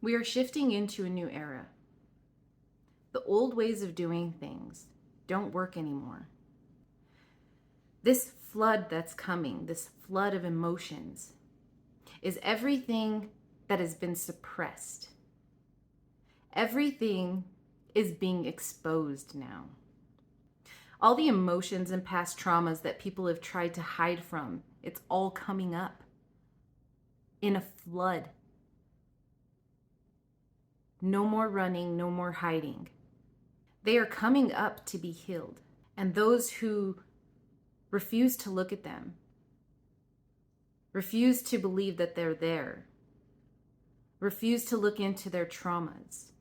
We are shifting into a new era. The old ways of doing things don't work anymore. This flood that's coming, this flood of emotions, is everything that has been suppressed. Everything is being exposed now. All the emotions and past traumas that people have tried to hide from, it's all coming up in a flood. No more running, no more hiding. They are coming up to be healed. And those who refuse to look at them, refuse to believe that they're there, refuse to look into their traumas,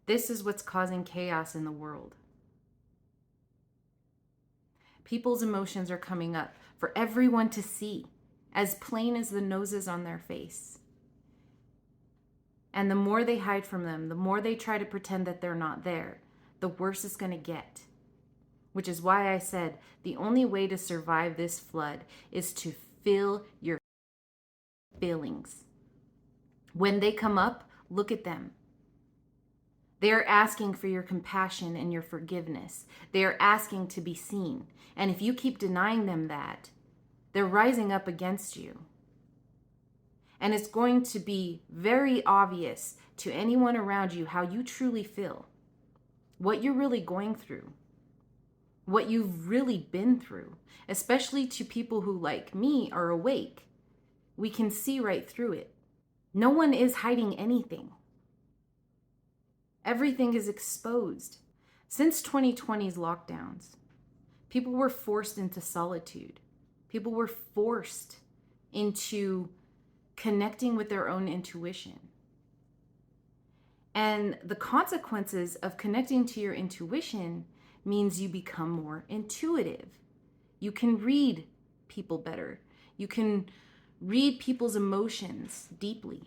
this is what's causing chaos in the world. People's emotions are coming up for everyone to see, as plain as the noses on their face. And the more they hide from them, the more they try to pretend that they're not there, the worse it's going to get. Which is why I said the only way to survive this flood is to feel your feelings. When they come up, look at them. They are asking for your compassion and your forgiveness. They are asking to be seen. And if you keep denying them that, they're rising up against you. And it's going to be very obvious to anyone around you how you truly feel, what you're really going through, what you've really been through, especially to people who, like me, are awake. We can see right through it. No one is hiding anything. Everything is exposed. Since 2020's lockdowns, people were forced into solitude. People were forced into connecting with their own intuition. And the consequences of connecting to your intuition means you become more intuitive. You can read people better. You can read people's emotions deeply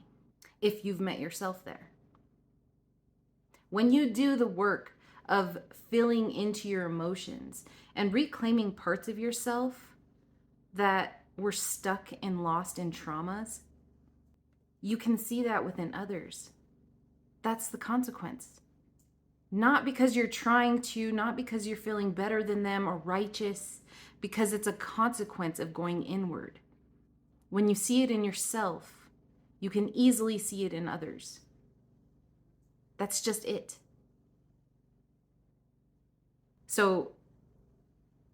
if you've met yourself there. When you do the work of filling into your emotions and reclaiming parts of yourself that were stuck and lost in traumas, you can see that within others. That's the consequence. Not because you're trying to, not because you're feeling better than them or righteous, because it's a consequence of going inward. When you see it in yourself, you can easily see it in others. That's just it. So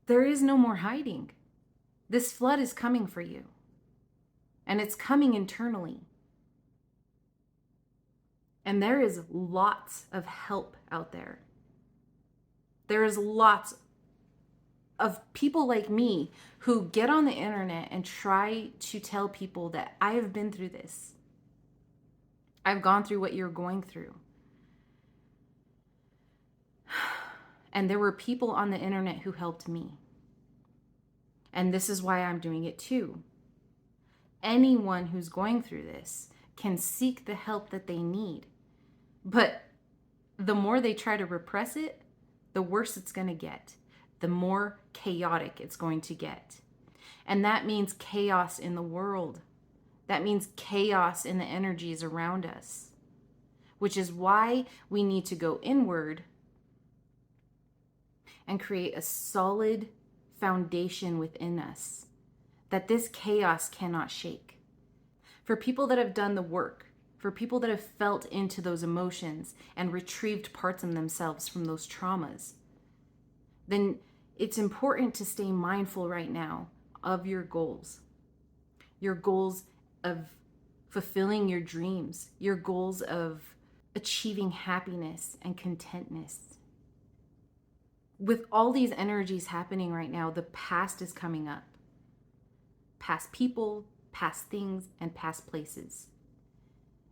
there is no more hiding. This flood is coming for you. And it's coming internally. And there is lots of help out there. There is lots of people like me who get on the internet and try to tell people that I have been through this. I've gone through what you're going through. And there were people on the internet who helped me. And this is why I'm doing it too. Anyone who's going through this can seek the help that they need. But the more they try to repress it, the worse it's going to get. The more chaotic it's going to get. And that means chaos in the world. That means chaos in the energies around us. Which is why we need to go inward and create a solid foundation within us that this chaos cannot shake. For people that have done the work, for people that have felt into those emotions and retrieved parts of themselves from those traumas, then it's important to stay mindful right now of your goals of fulfilling your dreams, your goals of achieving happiness and contentness. With all these energies happening right now, the past is coming up. Past people, past things, and past places.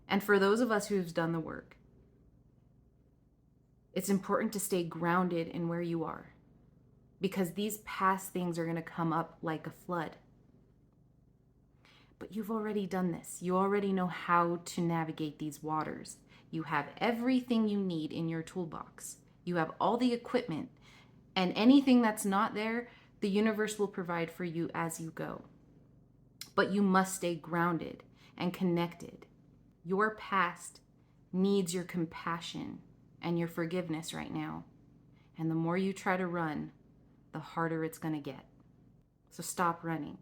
And for those of us who've done the work, it's important to stay grounded in where you are, because these past things are going to come up like a flood. But you've already done this. You already know how to navigate these waters. You have everything you need in your toolbox. You have all the equipment. And anything that's not there, the universe will provide for you as you go. But you must stay grounded and connected. Your past needs your compassion and your forgiveness right now. And the more you try to run, the harder it's going to get. So stop running.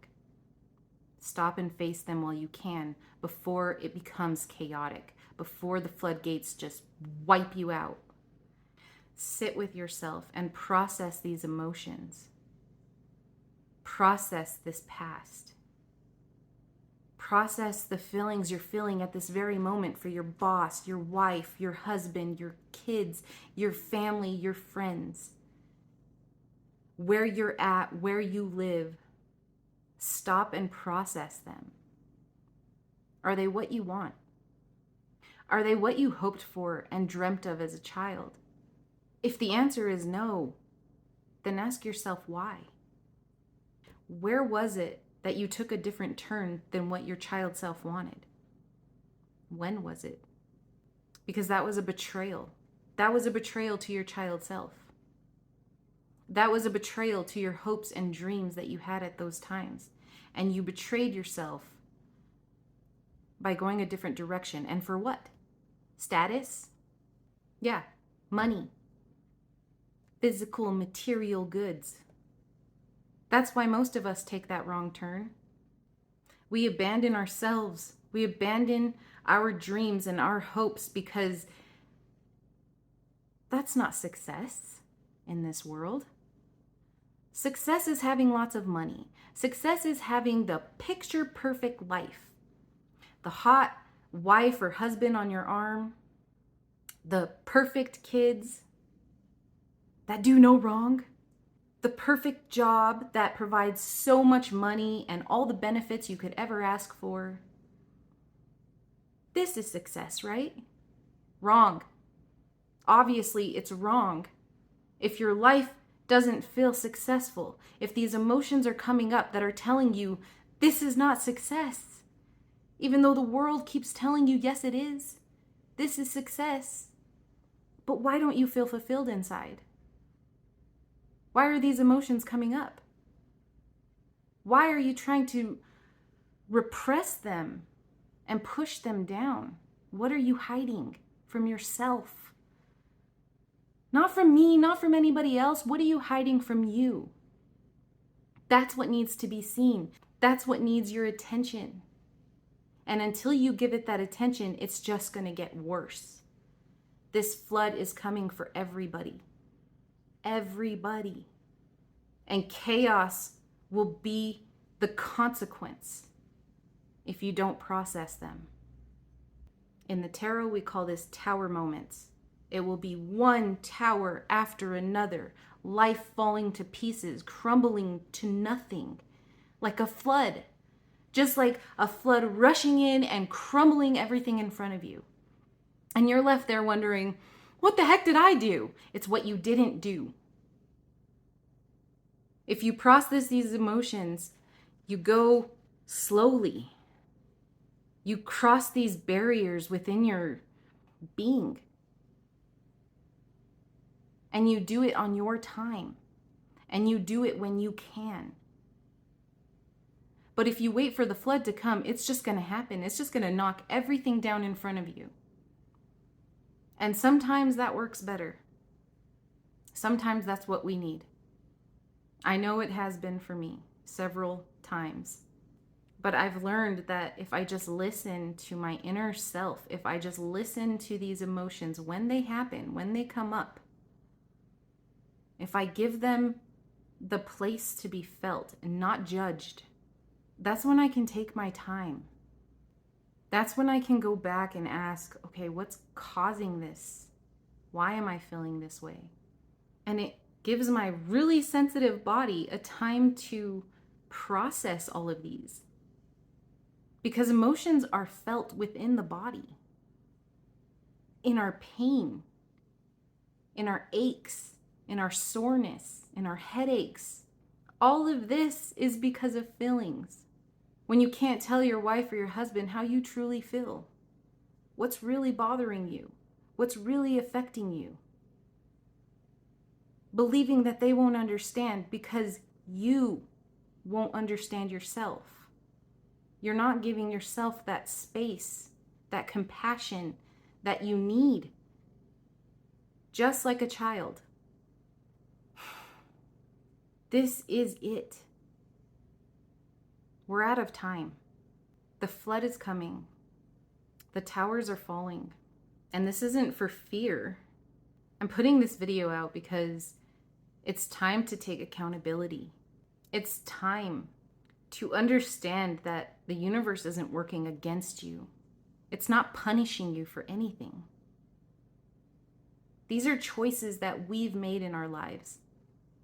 Stop and face them while you can before it becomes chaotic, before the floodgates just wipe you out. Sit with yourself and process these emotions. Process this past. Process the feelings you're feeling at this very moment for your boss, your wife, your husband, your kids, your family, your friends. Where you're at, where you live. Stop and process them. Are they what you want? Are they what you hoped for and dreamt of as a child? If the answer is no, then ask yourself why. Where was it that you took a different turn than what your child self wanted? When was it? Because that was a betrayal. That was a betrayal to your child self. That was a betrayal to your hopes and dreams that you had at those times. And you betrayed yourself by going a different direction. And for what? Status? Yeah, money. Physical, material goods. That's why most of us take that wrong turn. We abandon ourselves. We abandon our dreams and our hopes because that's not success in this world. Success is having lots of money. Success is having the picture-perfect life. The hot wife or husband on your arm. The perfect kids that do no wrong. The perfect job that provides so much money and all the benefits you could ever ask for. This is success, right? Wrong. Obviously, it's wrong. If your life doesn't feel successful, if these emotions are coming up that are telling you this is not success, even though the world keeps telling you, yes, it is. This is success. But why don't you feel fulfilled inside? Why are these emotions coming up? Why are you trying to repress them and push them down? What are you hiding from yourself? Not from me, not from anybody else. What are you hiding from you? That's what needs to be seen. That's what needs your attention. And until you give it that attention, it's just going to get worse. This flood is coming for everybody. Everybody. And chaos will be the consequence if you don't process them. In the tarot, we call this tower moments. It will be one tower after another, life falling to pieces, crumbling to nothing, like a flood. Just like a flood rushing in and crumbling everything in front of you. And you're left there wondering, what the heck did I do? It's what you didn't do. If you process these emotions, you go slowly. You cross these barriers within your being. And you do it on your time. And you do it when you can. But if you wait for the flood to come, it's just going to happen. It's just going to knock everything down in front of you. And sometimes that works better. Sometimes that's what we need. I know it has been for me several times. But I've learned that if I just listen to my inner self, if I just listen to these emotions when they happen, when they come up, if I give them the place to be felt and not judged, that's when I can take my time. That's when I can go back and ask, okay, what's causing this? Why am I feeling this way? And it gives my really sensitive body a time to process all of these. Because emotions are felt within the body. In our pain, in our aches, in our soreness, in our headaches. All of this is because of feelings. When you can't tell your wife or your husband how you truly feel, what's really bothering you, what's really affecting you. Believing that they won't understand because you won't understand yourself. You're not giving yourself that space, that compassion, that you need, just like a child. This is it. We're out of time. The flood is coming. The towers are falling. And this isn't for fear. I'm putting this video out because it's time to take accountability. It's time to understand that the universe isn't working against you. It's not punishing you for anything. These are choices that we've made in our lives,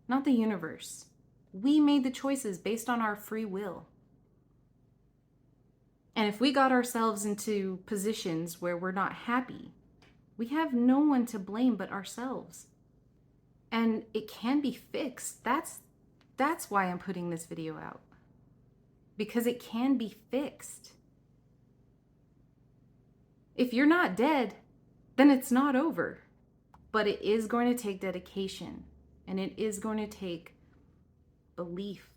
not the universe. We made the choices based on our free will. And if we got ourselves into positions where we're not happy, we have no one to blame but ourselves. And it can be fixed. That's why I'm putting this video out. Because it can be fixed. If you're not dead, then it's not over. But it is going to take dedication, and it is going to take belief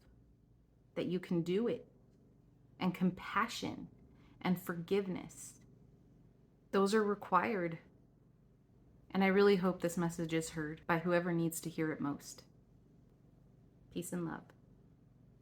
that you can do it, and compassion and forgiveness. Those are required. And I really hope this message is heard by whoever needs to hear it most. Peace and love.